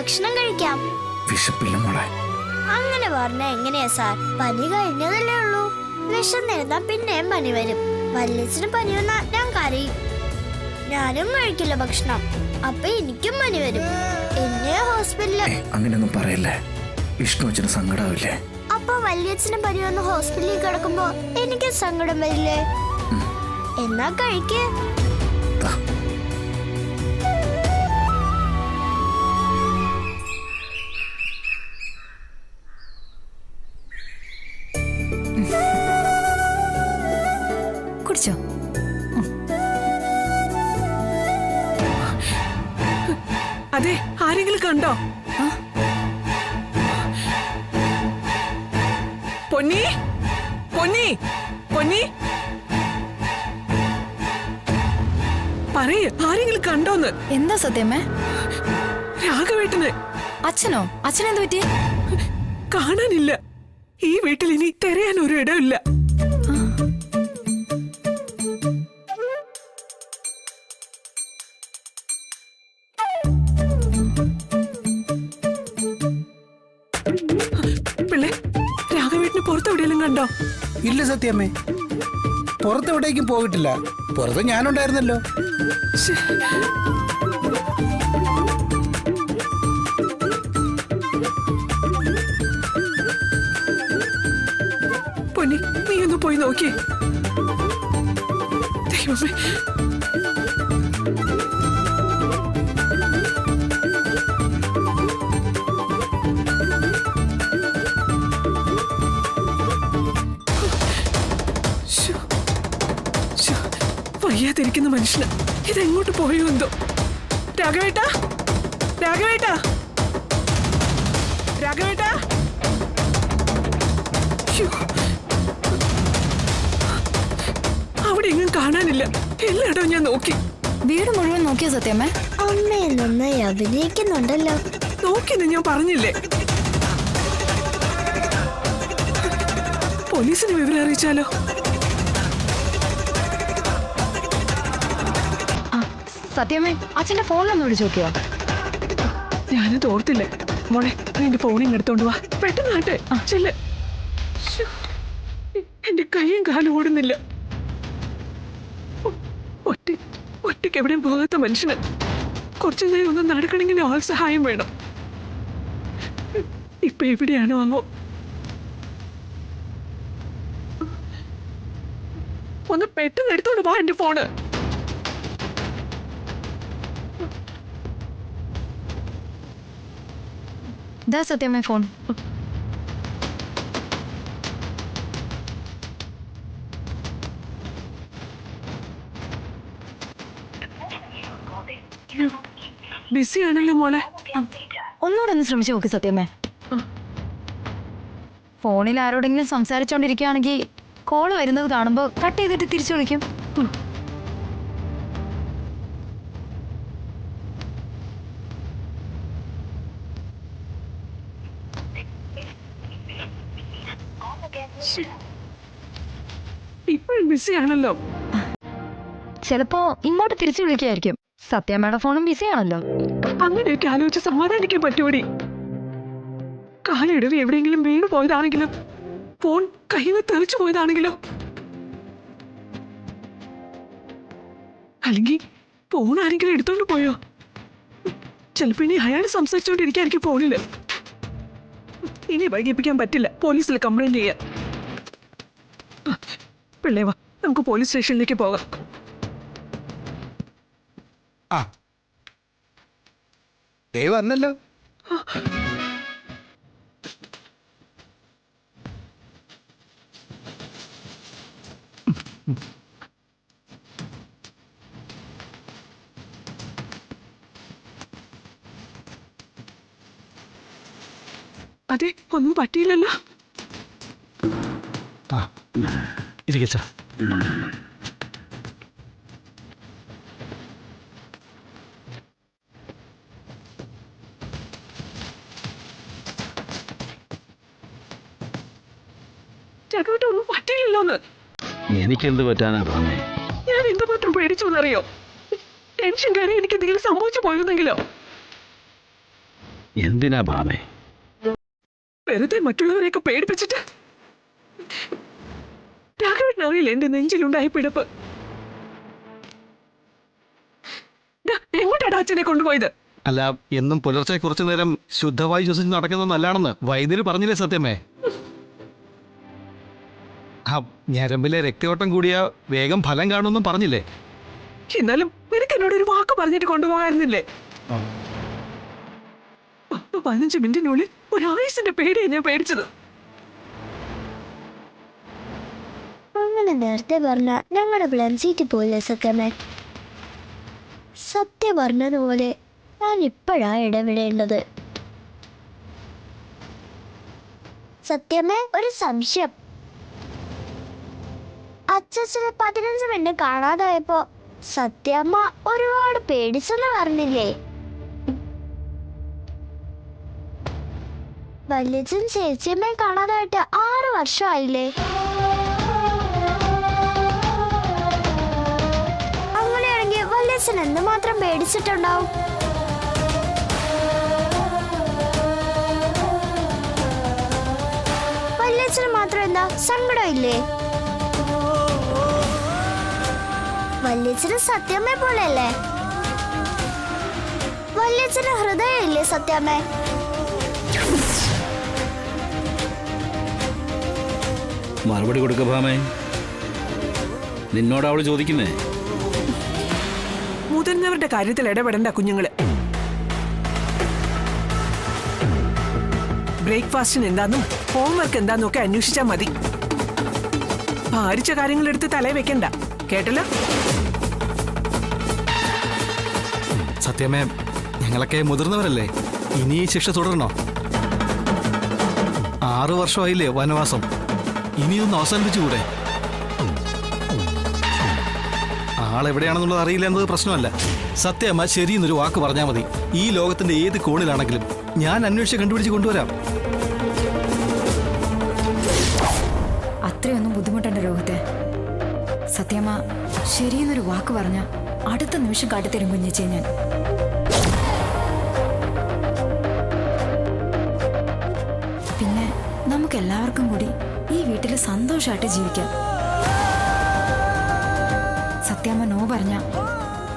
ഭക്ഷണം കഴിക്കാം. വിശപ്പില്ല മോളെ. അങ്ങനെ പറഞ്ഞ എങ്ങനെയാ സാർ? പനി കഴിഞ്ഞതല്ലേ ഉള്ളൂ. വിശന്നിരുന്നാ പിന്നെയും പനി വരും. വല്യച്ഛന് പനി വന്നാ ഞാൻ കരയും. ഞാനും കഴിക്കില്ല ഭക്ഷണം. അപ്പൊ എനിക്കും പനി വരും. എന്നെ ഹോസ്പിറ്റലില്. അങ്ങനെയൊന്നും പറയല്ലേ, വിഷ്ണു അച്ഛന് സങ്കടാവില്ലേ? അപ്പൊ വല്യച്ഛന് പനി വന്ന് ഹോസ്പിറ്റലിൽ കിടക്കുമ്പോ എനിക്ക് സങ്കടം വരില്ലേ? എന്നാ കഴിക്കേ. കുടിച്ചോ? അതെ, ആരെങ്കിലും കണ്ടോ? പൊന്നി, പൊന്നി, പൊന്നി, പറയ്, ആരെങ്കിലും കണ്ടോന്ന്? എന്താ സത്യമേ? രാഘവേട്ടന്. അച്ഛനോ? അച്ഛനെന്ത് പറ്റി? കാണാനില്ല. ഈ വീട്ടിൽ ഇനി തിരയാൻ ഒരു ഇടമില്ല. പിള്ളേ, രാഘവേട്ടന് പുറത്തെവിടെയെങ്കിലും കണ്ടോ? ഇല്ല സത്യമ്മേ, പുറത്തെവിടേക്കും പോയിട്ടില്ല. പുറത്ത് ഞാനുണ്ടായിരുന്നല്ലോ. പൊന്നി, നീ ഒന്ന് പോയി നോക്കിയേ. ദൈവമേ, വയ്യാതിരിക്കുന്ന മനുഷ്യന് ഇതെങ്ങോട്ട് പോയോ എന്തോ. രാഘവേട്ടാ, രാഘവേട്ടാ, രാഘവേട്ടാ. അവിടെ എങ്ങും കാണാനില്ല. എല്ലായിടവും ഞാൻ നോക്കി. വീട് മുഴുവൻ നോക്കിയ സത്യമേ? അമ്മയെ നന്നായി അഭിനയിക്കുന്നുണ്ടല്ലോ. നോക്കിന്ന് ഞാൻ പറഞ്ഞില്ലേ. പോലീസിനെ വിവരം അറിയിച്ചാലോ? സത്യമേ, അച്ഛന്റെ ഫോണിലൊന്ന് വിളിച്ചു നോക്കിയോ? ഞാനത് ഓർത്തില്ലേ. മോളെ, നിന്റെ ഫോണിങ് എടുത്തോണ്ട് വാ പെട്ടെന്നാട്ടെ. ചെല്ല്. എന്റെ കൈയും കാലും ഓടുന്നില്ല. ഒറ്റയ്ക്ക് എവിടെയും പോകാത്ത മനുഷ്യന് കുറച്ചു നേരം ഒന്ന് നടക്കണമെങ്കിൽ ആൾ സഹായം വേണം. ഇപ്പൊ എവിടെയാണോ അങ്ങോ. ഒന്ന് പെട്ടെന്ന് എടുത്തോണ്ട് വാ എന്റെ ഫോണ്. ഇതാ സത്യമേ ഫോൺ. ബിസി ആണല്ലോ മോളെ. ഒന്നുകൂടെ ഒന്ന് ശ്രമിച്ചു നോക്ക് സത്യമേ. ഫോണിൽ ആരോടെങ്കിലും സംസാരിച്ചോണ്ടിരിക്കുകയാണെങ്കിൽ കോള് വരുന്നത് കാണുമ്പോ കട്ട് ചെയ്തിട്ട് തിരിച്ചു വിളിക്കും. ഇപ്പോഴും ബിസി ആണല്ലോ. ചിലപ്പോ ഇങ്ങോട്ട് തിരിച്ചു വിളിക്കായിരിക്കും. സത്യമേടെ ഫോണും ബിസി ആണല്ലോ. അങ്ങനെയൊക്കെ ആലോചിച്ച് സമാധാനിക്കാൻ പറ്റുമോടി? കാലിടവി എവിടെയെങ്കിലും വീണു പോയതാണെങ്കിലോ, ഫോൺ കയ്യിൽ നിന്ന് തെറിച്ചു പോയതാണെങ്കിലോ, അല്ലെങ്കിൽ ഫോൺ ആരെങ്കിലും എടുത്തോണ്ട് പോയോ? ചിലപ്പോ ഇനി അയാൾ സംസാരിച്ചോണ്ടിരിക്കായിരിക്കും ഫോണില്. ഇനി വൈകിപ്പിക്കാൻ പറ്റില്ല. പോലീസിൽ കംപ്ലൈന്റ് ചെയ്യാം. പിള്ളേ വാ, നമുക്ക് പോലീസ് സ്റ്റേഷനിലേക്ക് പോകാം. ആ ദേ വന്നല്ലോ. അതെ, ഒന്നും പറ്റിയില്ലല്ലോ. ഇരിക്കച്ച. ഒന്നും പറ്റിയില്ലല്ലോന്ന്. എനിക്കെന്ത് പറ്റാനാ പറഞ്ഞേ? ഞാൻ എന്തുമാത്രം പേടിച്ചു എന്നറിയോ? ടെൻഷൻ കയറി എനിക്ക് എന്തെങ്കിലും സംഭവിച്ചു പോയിരുന്നെങ്കിലോ? എന്തിനാ ഭാമേ? വെറുതെ മറ്റുള്ളവരെയൊക്കെ പേടിപ്പിച്ചിട്ട്. രാഘവനറിയില്ല എന്റെ നെഞ്ചിലുണ്ടായ പിടപ്പ്. എങ്ങോട്ടാണ് അച്ഛനെ കൊണ്ടുപോയത്? അല്ല, എന്നും പുലർച്ചെ കുറച്ചു നേരം ശുദ്ധവായു ശ്വസിച്ച് നടക്കുന്നത് നല്ലതാണെന്ന് വൈദ്യര് പറഞ്ഞില്ലേ സത്യമേ? ആ ഞരമ്പിലെ രക്തയോട്ടം കൂടിയ വേഗം ഫലം കാണുമെന്നും പറഞ്ഞില്ലേ? എന്നാലും നിനക്ക് എന്നോട് ഒരു വാക്ക് പറഞ്ഞിട്ട് കൊണ്ടുപോകാറുന്നില്ലേ? 15 മിനിറ്റിനുള്ളിൽ ഒരു ആയുസിന്റെ പേടിയാണ് ഞാൻ പേടിച്ചത്. അങ്ങനെ നേരത്തെ പറഞ്ഞ ഞങ്ങളുടെ പ്ലാൻ സീറ്റിൽ പോയില്ലേ സത്യമേ? സത്യം പറഞ്ഞതുപോലെ ഞാൻ ഇപ്പോഴാ ഇടപെടേണ്ടത്. സത്യമേ, ഒരു സംശയം. അച്ഛന് 15 മിനിറ്റ് കാണാതായപ്പോ സത്യമ്മ ഒരുപാട് പേടിച്ചെന്ന് പറഞ്ഞില്ലേ? വല്യച്ഛൻ ചേച്ചിയമ്മയെ കാണാതായിട്ട് 6 വർഷമായില്ലേ? അങ്ങനെയാണെങ്കിൽ വല്യച്ഛൻ എന്തുമാത്രം പേടിച്ചിട്ടുണ്ടാവും? വല്യച്ഛന് മാത്രം എന്താ സങ്കടമില്ലേ? വല്യച്ഛന് സത്യമ്മയെ പോലെയല്ലേ? വല്യച്ഛന് ഹൃദയമില്ലേ സത്യമ്മേ? മറുപടി കൊടുക്ക ഭാമേ. നിന്നോട് അവള് ചോദിക്കുന്നേ. മുതിർന്നവരുടെ കാര്യത്തിൽ ഇടപെടണ്ട കുഞ്ഞുങ്ങള്. ബ്രേക്ക്ഫാസ്റ്റിന് എന്താന്നും ഹോംവർക്ക് എന്താന്നും ഒക്കെ അന്വേഷിച്ചാൽ മതി. ഭാരിച്ച കാര്യങ്ങളെടുത്ത് തലയിൽ വെക്കണ്ട, കേട്ടല്ലോ? സത്യമേ, ഞങ്ങളൊക്കെ മുതിർന്നവരല്ലേ? ഇനി ഈ ശിക്ഷ തുടരണോ? 6 വർഷമായില്ലേ വനവാസം? ഇനിയൊന്ന് അവസാനിപ്പിച്ചുകൂടെ? ആളെവിടെയാണെന്നുള്ളത് അറിയില്ല എന്നത് പ്രശ്നമല്ല. സത്യമ്മ ശരിയെന്നൊരു വാക്ക് പറഞ്ഞാൽ മതി. ഈ ലോകത്തിന്റെ ഏത് കോണിലാണെങ്കിലും ഞാൻ അന്വേഷിച്ച് കണ്ടുപിടിച്ച് കൊണ്ടുവരാം. അത്രയൊന്നും ബുദ്ധിമുട്ടുണ്ട് രോഹിത്തെ. സത്യമ്മ ശരിയെന്നൊരു വാക്ക് പറഞ്ഞ അടുത്ത നിമിഷം കാട്ടിത്തരും കുഞ്ഞേച്ചേ ഞാൻ. പിന്നെ നമുക്ക് എല്ലാവർക്കും കൂടി ഈ വീട്ടിൽ സന്തോഷമായിട്ട് ജീവിക്കാം. സത്യമ്മ നോ പറഞ്ഞ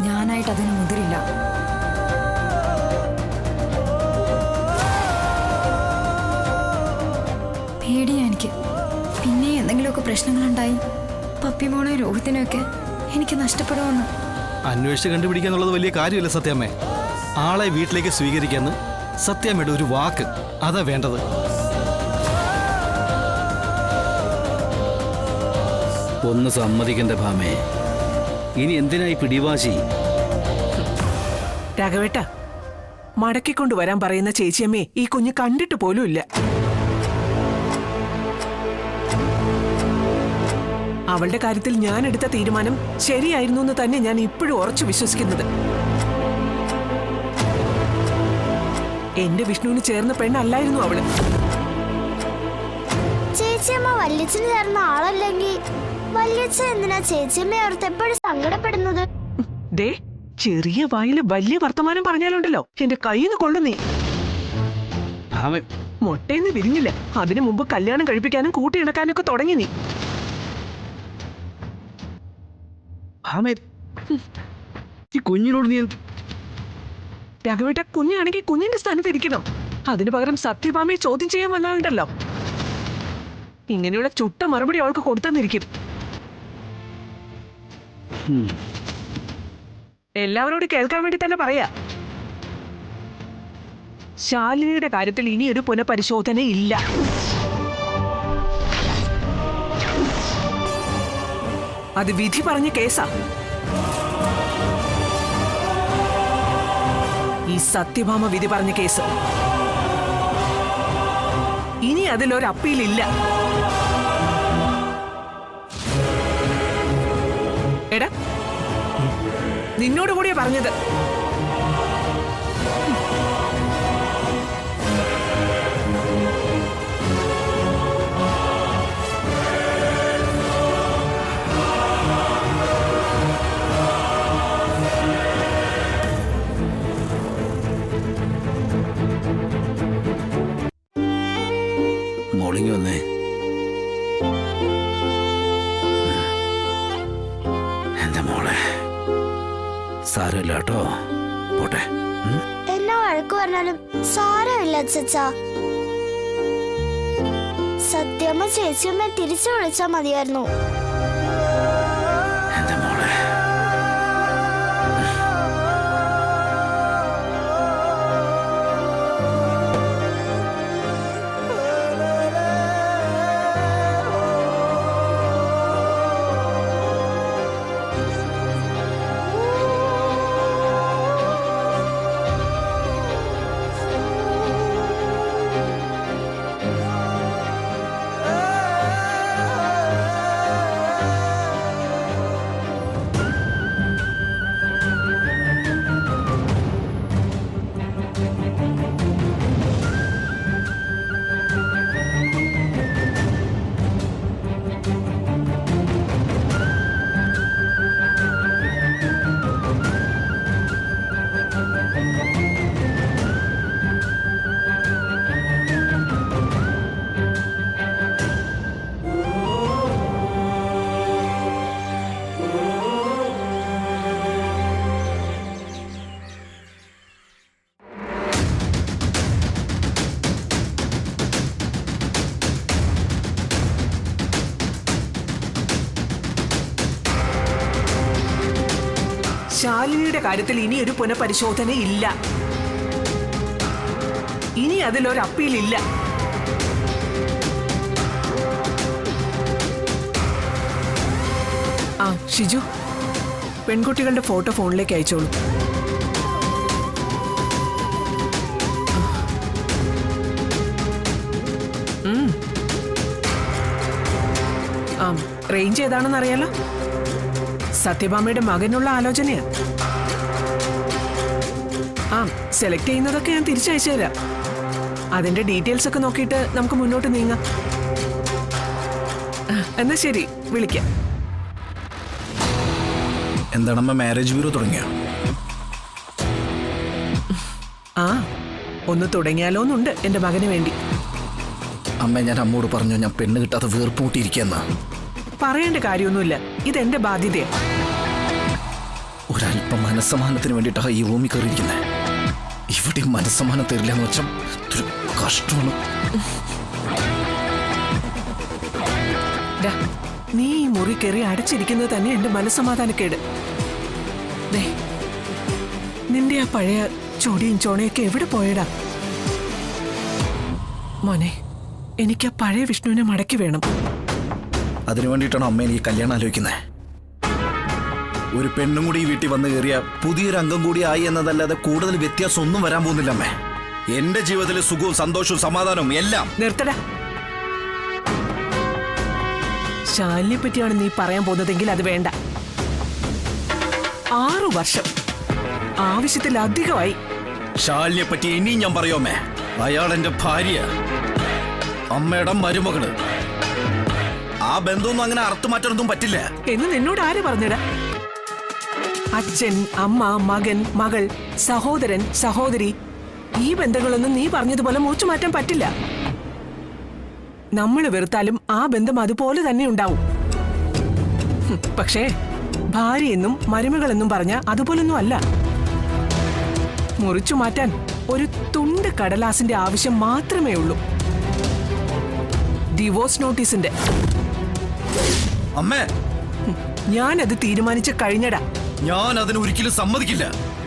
ഞാനായിട്ട് അതിന് മുതിരില്ല. പേടിയാ എനിക്ക്. പിന്നെ എന്തെങ്കിലുമൊക്കെ പ്രശ്നങ്ങളുണ്ടായി പപ്പിമോളെ രോഹിത്തിനെയൊക്കെ എനിക്ക് നഷ്ടപ്പെടുമെന്ന്. അന്വേഷിച്ച് കണ്ടുപിടിക്കുക എന്നുള്ളത് വലിയ കാര്യമല്ല സത്യമ്മേ. ആളെ വീട്ടിലേക്ക് സ്വീകരിക്കാന്ന് സത്യമ്മയുടെ ഒരു വാക്ക്, അതാ വേണ്ടത്. ഒന്ന് സമ്മതിക്കണ്ട ഭാമേ. ഇനി എന്തിനായി പിടിവാശി? രാഘവേട്ട, മടക്കിക്കൊണ്ടുവരാൻ പറയുന്ന ചേച്ചിയമ്മയെ ഈ കുഞ്ഞ് കണ്ടിട്ട് പോലും ഇല്ല. അവളുടെ കാര്യത്തിൽ ഞാൻ എടുത്ത തീരുമാനം ശരിയായിരുന്നു എന്ന് തന്നെ ഞാൻ ഇപ്പോഴും ഉറച്ചു വിശ്വസിക്കുന്നത്. എന്റെ വിഷ്ണുവിന് ചേർന്ന പെണ്ണല്ലായിരുന്നു അവള്. ചേച്ചിയമ്മ വല്യച്ഛന് ചേർന്ന ആളല്ലെങ്കിൽ വല്യച്ഛൻ എന്തിനാ ചേച്ചിയമ്മയെ ഓർത്ത് എപ്പോഴും സങ്കടപ്പെടുന്നത്? ദേ, ചെറിയ വായില് വലിയ വർത്തമാനം പറഞ്ഞാലുണ്ടല്ലോ എന്റെ കയ്യിൽ നിന്ന് കൊണ്ടു നീ. ഭാമേ, മുട്ടയെന്ന് വിരിഞ്ഞില്ല, അതിനു മുമ്പ് കല്യാണം കഴിപ്പിക്കാനും കൂട്ടിയിണക്കാനും ഒക്കെ തുടങ്ങി നീ. ഭാമേ, ഈ കുഞ്ഞിനോട് നീ രാഘവേട്ട, കുഞ്ഞാണെങ്കിൽ കുഞ്ഞിന്റെ സ്ഥാനത്ത് ഇരിക്കണം. അതിനു പകരം സത്യഭാമയെ ചോദ്യം ചെയ്യാൻ വന്നാലുണ്ടല്ലോ ഇങ്ങനെയുള്ള ചുട്ട മറുപടി അവൾക്ക് കൊടുത്തെന്നിരിക്കും. എല്ലാവരോടും കേൾക്കാൻ വേണ്ടി തന്നെ പറയാ. ശാലിനിയുടെ കാര്യത്തിൽ ഇനിയൊരു പുനഃപരിശോധന ഇല്ല. അത് വിധി പറഞ്ഞ കേസാ. ഈ സത്യഭാമ വിധി പറഞ്ഞ കേസ്. ഇനി അതിലൊരു അപ്പീലില്ല. എടാ, നിന്നോട് കൂടിയാ പറഞ്ഞത്. സാരമില്ല കേട്ടോ. പോട്ടെ. എന്നെ വഴക്ക് പറഞ്ഞാലും സാരമില്ല അച്ഛച്ച. സത്യമ്മ ചേച്ചിയമ്മ തിരിച്ചു വിളിച്ചാ മതിയായിരുന്നു. എന്റെ മോളെ. ശാലിനിയുടെ കാര്യത്തിൽ ഇനി ഒരു പുനഃപരിശോധന ഇല്ല. ഇനി അതിലൊരു അപ്പീലില്ല. ആ ഷിജു, പെൺകുട്ടികളുടെ ഫോട്ടോ ഫോണിലേക്ക് അയച്ചോളൂ. ആ റേഞ്ച് ഏതാണെന്ന് അറിയാലോ. സത്യഭാമയുടെ മകനുള്ള ആലോചനയാ. ആ സെലക്ട് ചെയ്യുന്നതൊക്കെ ഞാൻ തിരിച്ചയച്ചു തരാം. അതിന്റെ ഡീറ്റെയിൽസ് ഒക്കെ നോക്കിയിട്ട് നമുക്ക് മുന്നോട്ട് നീങ്ങാം. എന്നാ ശരി, വിളിക്കാം. എന്താണമ്മ മാരേജ് ബ്യൂറോ തുടങ്ങിയ? ആ ഒന്ന് തുടങ്ങിയാലോന്നുണ്ട് എന്റെ മകന് വേണ്ടി. അമ്മ, ഞാൻ അമ്മോട് പറഞ്ഞു ഞാൻ പെണ്ണ് കിട്ടാതെ വീർപ്പൂട്ടിയിരിക്കുന്ന. പറയേണ്ട കാര്യമൊന്നുമില്ല, ഇതെന്റെ ബാധ്യതയാ. ഒരല്പം മനസ്സമാനത്തിന് വേണ്ടിയിട്ടാണ് ഈ റൂമിൽ കയറിയിരിക്കുന്നത്. ഇവിടെ മനസ്സമാനം തരില്ല എന്ന് വെച്ചാൽ ഒരു കഷ്ടമാണ്. നീ ഈ മുറി കയറി അടച്ചിരിക്കുന്നത് തന്നെ എന്റെ മനസ്സമാധാനക്കേട്. നിന്റെ ആ പഴയ ചൊടിയും ചോണയൊക്കെ എവിടെ പോയടാ മോനെ? എനിക്ക് ആ പഴയ വിഷ്ണുവിനെ മടക്കി വേണം. അതിനു വേണ്ടിയിട്ടാണ് അമ്മ എനിക്ക് കല്യാണം ആലോചിക്കുന്നത്. ഒരു പെണ്ണും കൂടി ഈ വീട്ടിൽ വന്നു കയറിയ പുതിയൊരു അംഗം കൂടി ആയി എന്നതല്ലാതെ കൂടുതൽ വ്യത്യാസം ഒന്നും വരാൻ പോകുന്നില്ല അമ്മേ. എന്റെ ജീവിതത്തിലെ സുഖവും സന്തോഷവും സമാധാനവും എല്ലാം. നിർത്തട. ശാലിനെ പറ്റിയാണ് നീ പറയാൻ പോകുന്നതെങ്കിൽ അത് വേണ്ട. 6 വർഷം ആവശ്യത്തിലധികമായി. ശാലിനെ പറ്റി ഇനിയും ഞാൻ പറയുമേ. അയാൾ എന്റെ ഭാര്യ, അമ്മയുടെ മരുമകള്. ആ ബന്ധമൊന്നും അങ്ങനെ അറുത്തുമാറ്റാനൊന്നും പറ്റില്ല എന്ന് നിന്നോട് ആര് പറഞ്ഞടാ? അച്ഛൻ, അമ്മ, മകൻ, മകൾ, സഹോദരൻ, സഹോദരി, ഈ ബന്ധങ്ങളൊന്നും നീ പറഞ്ഞതുപോലെ മുറിച്ചു മാറ്റാൻ പറ്റില്ല. നമ്മൾ വെറുത്താലും ആ ബന്ധം അതുപോലെ തന്നെ ഉണ്ടാവും. പക്ഷേ ഭാര്യയെന്നും മരുമകളെന്നും പറഞ്ഞ അതുപോലൊന്നും അല്ല. മുറിച്ചു മാറ്റാൻ ഒരു തുണ്ട് കടലാസിന്റെ ആവശ്യം മാത്രമേ ഉള്ളൂ. ഡിവോഴ്സ് നോട്ടീസിന്റെ. അമ്മേ, ഞാനത് തീരുമാനിച്ച കഴിഞ്ഞടാ. ഞാൻ അതിന് ഒരിക്കലും സമ്മതിക്കില്ല.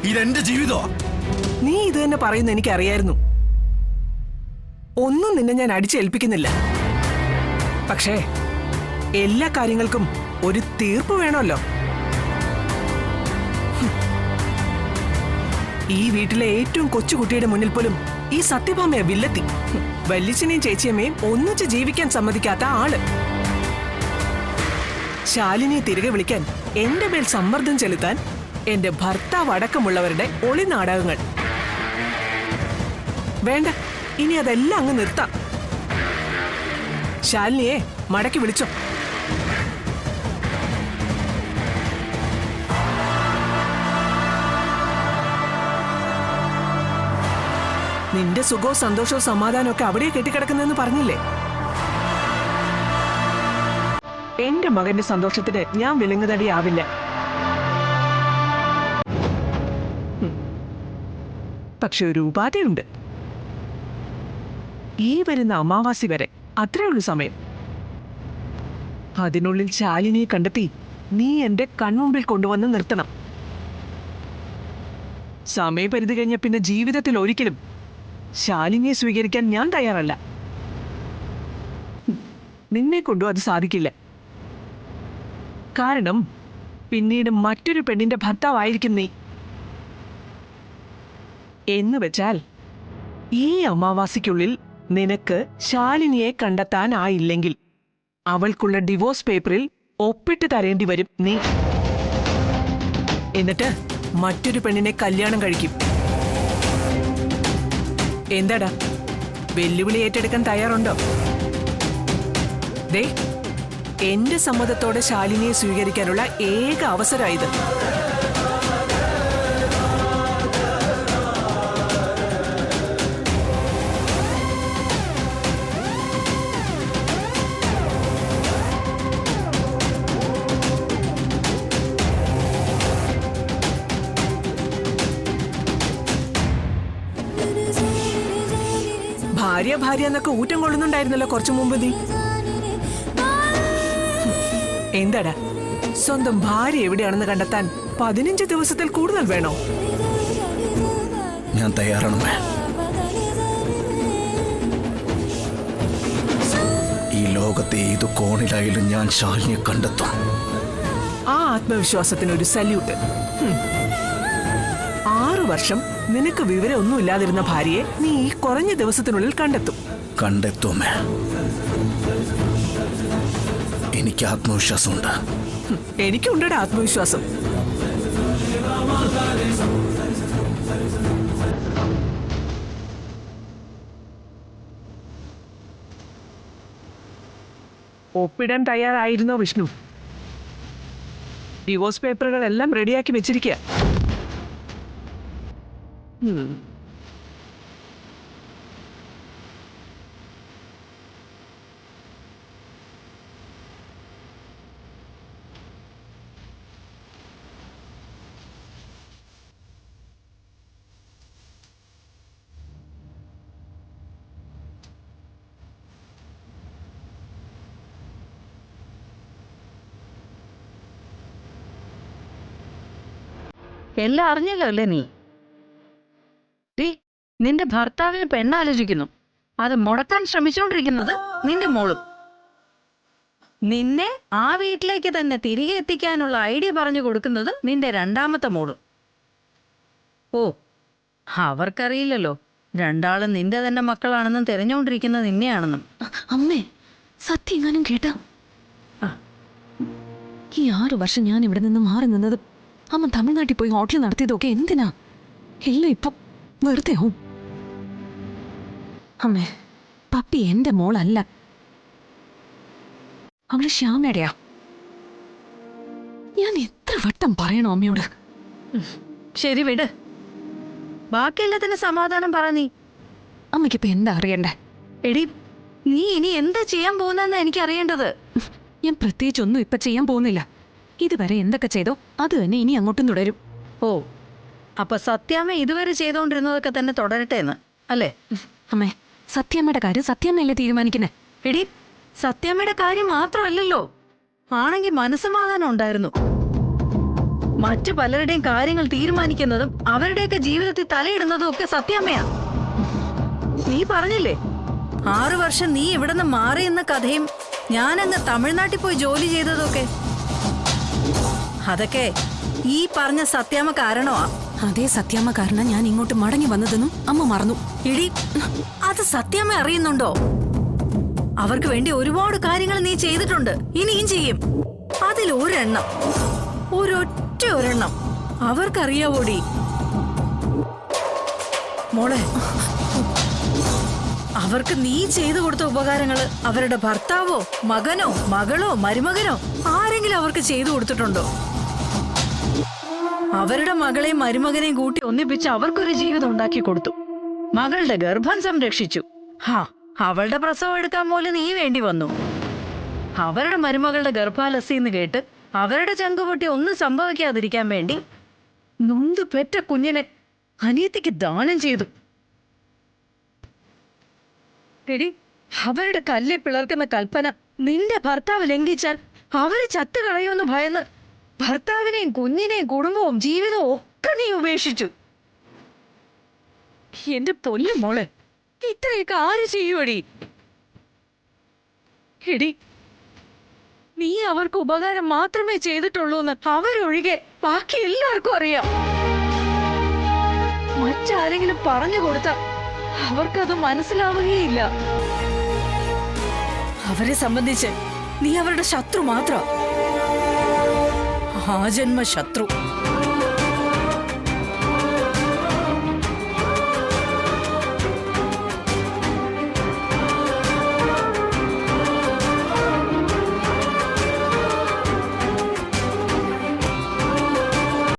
ഇതെന്റെ ജീവിതമാ. നീ ഇത് തന്നെ പറയുന്ന എനിക്കറിയായിരുന്നു. ഒന്നും നിന്നെ ഞാൻ അടിച്ചേൽപ്പിക്കുന്നില്ല. പക്ഷേ എല്ലാ കാര്യങ്ങൾക്കും ഒരു തീർപ്പ് വേണമല്ലോ. ഈ വീട്ടിലെ ഏറ്റവും കൊച്ചുകുട്ടിയുടെ മുന്നിൽ പോലും ഈ സത്യഭാമയെ വില്ലെത്തി. വല്യച്ഛനെയും ചേച്ചിയമ്മയും ഒന്നിച്ച് ജീവിക്കാൻ സമ്മതിക്കാത്ത ആള്. ശാലിനിയെ തിരികെ വിളിക്കാൻ, എന്റെ മേൽ സമ്മർദ്ദം ചെലുത്താൻ എന്റെ ഭർത്താവ് അടക്കമുള്ളവരുടെ ഒളി നാടകങ്ങൾ. വേണ്ട, ഇനി അതെല്ലാം അങ്ങ് നിർത്താം. ശാലിനിയെ മടക്കി വിളിച്ചോ. നിന്റെ സുഖവും സന്തോഷവും സമാധാനവും ഒക്കെ അവിടെ കെട്ടിക്കിടക്കുന്നെന്ന് പറഞ്ഞില്ലേ? എന്റെ മകന്റെ സന്തോഷത്തിന് ഞാൻ വിലങ്ങുതടിയാവില്ല. പക്ഷെ ഒരു ഉപാധിയുണ്ട്. ഈ വരുന്ന അമാവാസി വരെ അത്രയുള്ളൂ സമയം. അതിനുള്ളിൽ ശാലിനിയെ കണ്ടെത്തി നീ എന്റെ കൺമുമ്പിൽ കൊണ്ടുവന്ന് നിർത്തണം. സമയപരിധി കഴിഞ്ഞ പിന്നെ ജീവിതത്തിൽ ഒരിക്കലും ശാലിനിയെ സ്വീകരിക്കാൻ ഞാൻ തയ്യാറല്ല. നിന്നെ കൊണ്ടും അത് സാധിക്കില്ല. കാരണം പിന്നീട് മറ്റൊരു പെണ്ണിന്റെ ഭർത്താവായിരിക്കും നീ. എന്ന് വെച്ചാൽ ഈ അമാവാസിക്കുള്ളിൽ നിനക്ക് ശാലിനിയെ കണ്ടെത്താനായില്ലെങ്കിൽ അവൾക്കുള്ള ഡിവോഴ്സ് പേപ്പറിൽ ഒപ്പിട്ട് തരേണ്ടി വരും നീ. എന്നിട്ട് മറ്റൊരു പെണ്ണിനെ കല്യാണം കഴിക്കും. എന്താടാ, വെല്ലുവിളി ഏറ്റെടുക്കാൻ തയ്യാറുണ്ടോ? ദേ, എന്റെ സമ്മതത്തോടെ ശാലിനിയെ സ്വീകരിക്കാനുള്ള ഏക അവസരമായത്. ഭാര്യ ഭാര്യ എന്നൊക്കെ ഊറ്റം കൊള്ളുന്നുണ്ടായിരുന്നല്ലോ കുറച്ചു മുമ്പ് നീ. എന്താടാ, സ്വന്തം ഭാര്യ എവിടെയാണെന്ന് കണ്ടെത്താൻ 15 ദിവസത്തിൽ കൂടുതൽ വേണോ? ഞാൻ തയ്യാറാണ്. ഈ ലോകത്തെ ഏതു കോണിലായാലും ഞാൻ ശാലിനിയെ കണ്ടെത്തും. ആ ആത്മവിശ്വാസത്തിന് ഒരു സല്യൂട്ട്. 6 വർഷം നിനക്ക് വിവരമൊന്നുമില്ലാതിരുന്ന ഭാര്യയെ നീ ഈ കുറഞ്ഞ ദിവസത്തിനുള്ളിൽ കണ്ടെത്തും. കണ്ടെത്തുമേ. എനിക്ക് ആത്മവിശ്വാസമുണ്ട്. എനിക്കുണ്ടടാ ആത്മവിശ്വാസം. ഒപ്പിടാൻ തയ്യാറായിരുന്നോ വിഷ്ണു? ഡിവോഴ്സ് പേപ്പറുകളെല്ലാം റെഡിയാക്കി വെച്ചിരിക്കുക. എല്ലാം അറിഞ്ഞല്ലോ അല്ലേ നീ? നിന്റെ ഭർത്താവിന് പെണ്ണാലോചിക്കുന്നു. അത് മുടക്കാൻ ശ്രമിച്ചുകൊണ്ടിരിക്കുന്നത് നിന്റെ മോളും. നിന്നെ ആ വീട്ടിലേക്ക് തന്നെ തിരികെ എത്തിക്കാനുള്ള ഐഡിയ പറഞ്ഞു കൊടുക്കുന്നത് നിന്റെ രണ്ടാമത്തെ മോളും. ഓ, അവർക്കറിയില്ലല്ലോ രണ്ടാളും നിന്റെ തന്നെ മക്കളാണെന്നും തിരഞ്ഞുകൊണ്ടിരിക്കുന്നത് നിന്നെയാണെന്നും. അമ്മേ, സത്യം എങ്ങാനും കേട്ടാ? ഈ 6 വർഷം ഞാൻ ഇവിടെ നിന്ന് മാറി നിന്നത് അമ്മ തമിഴ്നാട്ടിൽ പോയി ഹോട്ടൽ നടത്തിയതൊക്കെ എന്തിനാ? എല്ലാം ഇപ്പം വെറുതെ ആവും. അമ്മേ, പപ്പി എന്റെ മോളല്ല, അവള് ശ്യാമയുടെയാ. ഞാൻ എത്ര വട്ടം പറയണോ അമ്മയോട്? ശരി, വിട്. ബാക്കിയെല്ലാത്തിനും സമാധാനം പറ നീ. അമ്മയ്ക്കിപ്പോ എന്താ അറിയണ്ടേ? എടി, നീ ഇനി എന്താ ചെയ്യാൻ പോകുന്നതെന്ന് എനിക്ക് അറിയേണ്ടത്. ഞാൻ പ്രത്യേകിച്ചൊന്നും ഇപ്പൊ ചെയ്യാൻ പോകുന്നില്ല. ഇതുവരെ എന്തൊക്കെ ചെയ്തോ അത് തന്നെ ഇനി അങ്ങോട്ടും തുടരും. ഓ, അപ്പൊ സത്യാമ്മ ഇതുവരെ ചെയ്തോണ്ടിരുന്നതൊക്കെ തന്നെ തുടരട്ടെ എന്ന് അല്ലേ? അമ്മേ, സത്യമ്മയുടെ കാര്യം സത്യമ്മയല്ലേ തീരുമാനിക്കുന്നേ? എടി, സത്യാമ്മയുടെ കാര്യം മാത്രമല്ലല്ലോ, ആണെങ്കിൽ മനസ്സമാധാനം ഉണ്ടായിരുന്നു. മറ്റു പലരുടെയും കാര്യങ്ങൾ തീരുമാനിക്കുന്നതും അവരുടെയൊക്കെ ജീവിതത്തിൽ തലയിടുന്നതും ഒക്കെ സത്യാമ്മയാ. നീ പറഞ്ഞില്ലേ 6 വർഷം നീ ഇവിടുന്ന് മാറിയെന്ന കഥയും ഞാനങ്ങ് തമിഴ്നാട്ടിൽ പോയി ജോലി ചെയ്തതൊക്കെ? അതൊക്കെ ഈ പറഞ്ഞ സത്യാമ്മ കാരണമാ. അതേ സത്യാമ്മ കാരണം ഞാൻ ഇങ്ങോട്ട് മടങ്ങി വന്നതെന്നും അമ്മ മറന്നു. ഇടി, അത് സത്യാമ്മ അറിയുന്നുണ്ടോ? അവർക്ക് വേണ്ടി ഒരുപാട് കാര്യങ്ങൾ നീ ചെയ്തിട്ടുണ്ട്, ഇനിയും ചെയ്യും. അതിൽ ഒരെണ്ണം അവർക്കറിയാവോടി മോളെ. അവർക്ക് നീ ചെയ്തു കൊടുത്ത ഉപകാരങ്ങള് അവരുടെ ഭർത്താവോ മകനോ മകളോ മരുമകനോ ആരെങ്കിലും അവർക്ക് ചെയ്തു കൊടുത്തിട്ടുണ്ടോ? അവരുടെ മകളെയും മരുമകനെയും കൂട്ടി ഒന്നിപ്പിച്ച് അവർക്കൊരു ജീവിതം ഉണ്ടാക്കി കൊടുത്തു. മകളുടെ ഗർഭം സംരക്ഷിച്ചു. അവളുടെ പ്രസവം എടുക്കാൻ പോലും നീ വേണ്ടി വന്നു. അവരുടെ മരുമകളുടെ ഗർഭാലസിന്ന് കേട്ട് അവരുടെ ചങ്കുപൊട്ടി ഒന്നും സംഭവിക്കാതിരിക്കാൻ വേണ്ടി നൊന്ത് പെറ്റ കുഞ്ഞിനെ അനിയത്തിക്ക് ദാനം ചെയ്തു. എടി, അവരുടെ കല്ലെ പിളർക്കുന്ന കൽപ്പന നിന്റെ ഭർത്താവ് ലംഘിച്ചാൽ അവര് ചത്തുകളയുമെന്ന് ഭയന്ന് ഭർത്താവിനെയും കുഞ്ഞിനെയും കുടുംബവും ജീവിതവും ഒക്കെ നീ ഉപേക്ഷിച്ചു. എന്റെ പൊന്നു മോളെ, ഇത്രയൊക്കെ ആര് ചെയ്യുവടി? എടി, നീ അവർക്ക് ഉപകാരം മാത്രമേ ചെയ്തിട്ടുള്ളൂ എന്ന് അവരൊഴികെ ബാക്കി എല്ലാവർക്കും അറിയാം. മറ്റാരെങ്കിലും പറഞ്ഞു കൊടുത്ത അവർക്കത് മനസ്സിലാവുകയില്ല. അവരെ സംബന്ധിച്ച് നീ അവരുടെ ശത്രു മാത്രം, ആജന്മ ശത്രു.